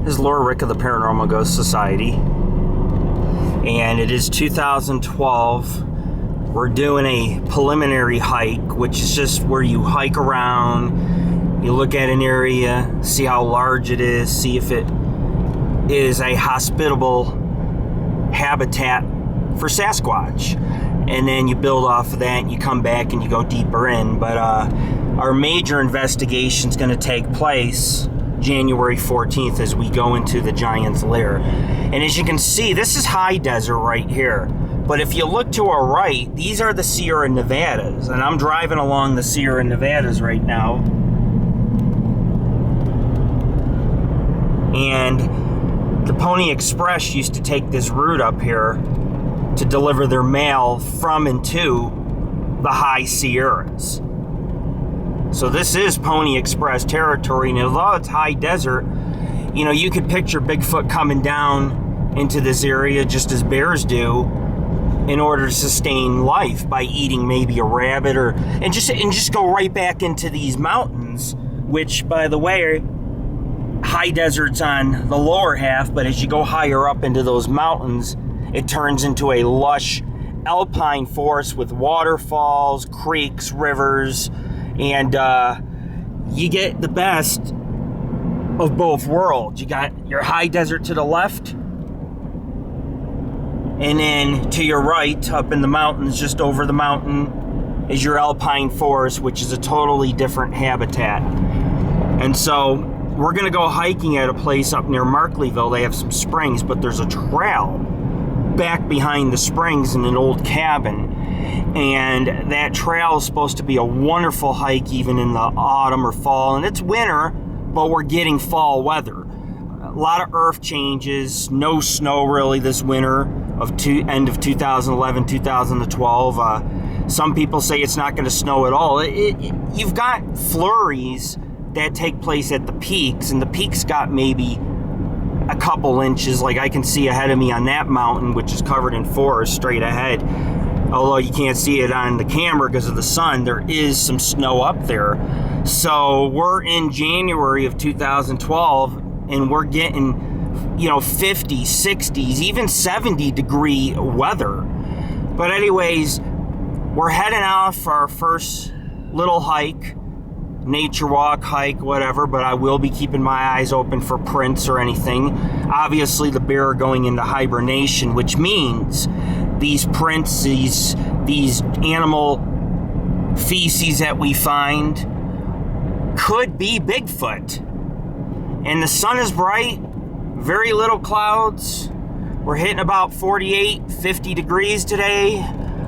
This is Laura Rick of the Paranormal Ghost Society, and it is 2012. We're doing a preliminary hike, which is just where you hike around, you look at an area, see how large it is, see if it is a hospitable habitat for Sasquatch, and then you build off of that and you come back and you go deeper in. But our major investigation is going to take place January 14th as we go into the Giant's Lair. And as you can see, this is high desert right here. But if you look to our right, these are the Sierra Nevadas. And I'm driving along the Sierra Nevadas right now. And the Pony Express used to take this route up here to deliver their mail from and to the high Sierras. So this is Pony Express territory, and although it's high desert, you know, you could picture Bigfoot coming down into this area just as bears do in order to sustain life by eating maybe a rabbit and just go right back into these mountains, which, by the way, high desert's on the lower half, but as you go higher up into those mountains, it turns into a lush alpine forest with waterfalls, creeks, rivers, and you get the best of both worlds. You got your high desert to the left, and then to your right, up in the mountains, just over the mountain, is your alpine forest, which is a totally different habitat. And so we're going to go hiking at a place up near Markleyville. They have some springs, but there's a trail back behind the springs in an old cabin. And that trail is supposed to be a wonderful hike even in the autumn or fall. And it's winter, but we're getting fall weather. A lot of earth changes, no snow really this winter of end of 2011, 2012. Some people say it's not going to snow at all. You've got flurries that take place at the peaks, and the peaks got maybe a couple inches, like I can see ahead of me on that mountain, which is covered in forest straight ahead. Although you can't see it on the camera because of the sun, there is some snow up there. So we're in January of 2012, and we're getting, 50, 60s, even 70 degree weather. But anyways, we're heading out for our first little hike, nature walk, hike, whatever, but I will be keeping my eyes open for prints or anything. Obviously, the bear are going into hibernation, which means these prints, these animal feces that we find could be Bigfoot. And the sun is bright, very little clouds. We're hitting about 48, 50 degrees today.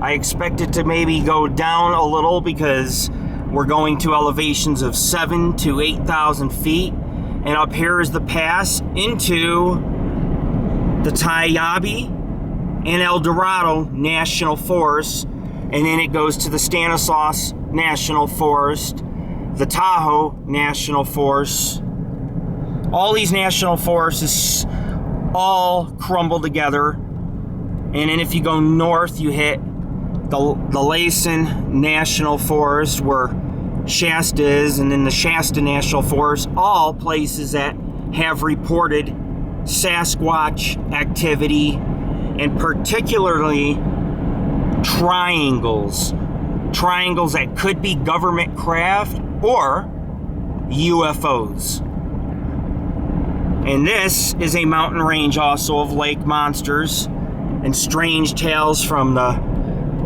I expect it to maybe go down a little because we're going to elevations of 7,000 to 8,000 feet. And up here is the pass into the Tyabe and El Dorado National Forest, and then it goes to the Stanislaus National Forest, the Tahoe National Forest. All these national forests all crumble together, and then if you go north, you hit the Lassen National Forest where Shasta is, and then the Shasta National Forest, all places that have reported Sasquatch activity, and particularly triangles that could be government craft or UFOs. And this is a mountain range also of lake monsters and strange tales from the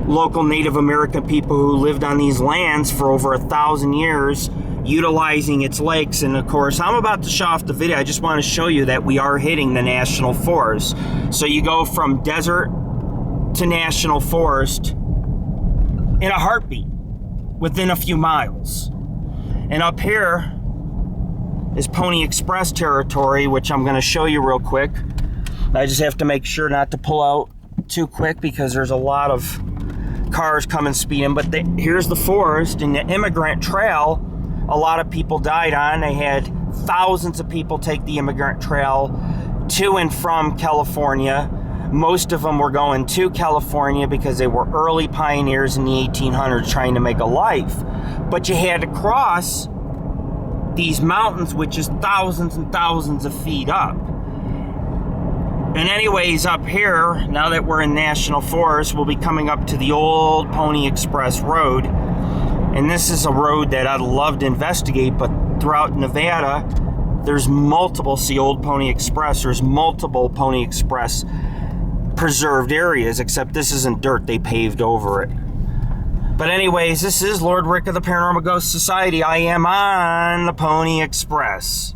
local Native American people who lived on these lands for over 1,000 years, utilizing its lakes. And of course, I'm about to show off the video. I just want to show you that we are hitting the national forest. So you go from desert to national forest in a heartbeat within a few miles. And up here is Pony Express territory, which I'm going to show you real quick. I just have to make sure not to pull out too quick because there's a lot of cars coming speeding. But here's the forest and the immigrant trail. A lot of people died on. They had thousands of people take the immigrant trail to and from California. Most of them were going to California because they were early pioneers in the 1800s trying to make a life. But you had to cross these mountains, which is thousands and thousands of feet up. And anyways, up here, now that we're in National Forest, we'll be coming up to the old Pony Express Road. And this is a road that I'd love to investigate, but throughout Nevada, there's multiple, see Old Pony Express, there's multiple Pony Express preserved areas, except this isn't dirt, they paved over it. But anyways, this is Lord Rick of the Paranormal Ghost Society. I am on the Pony Express.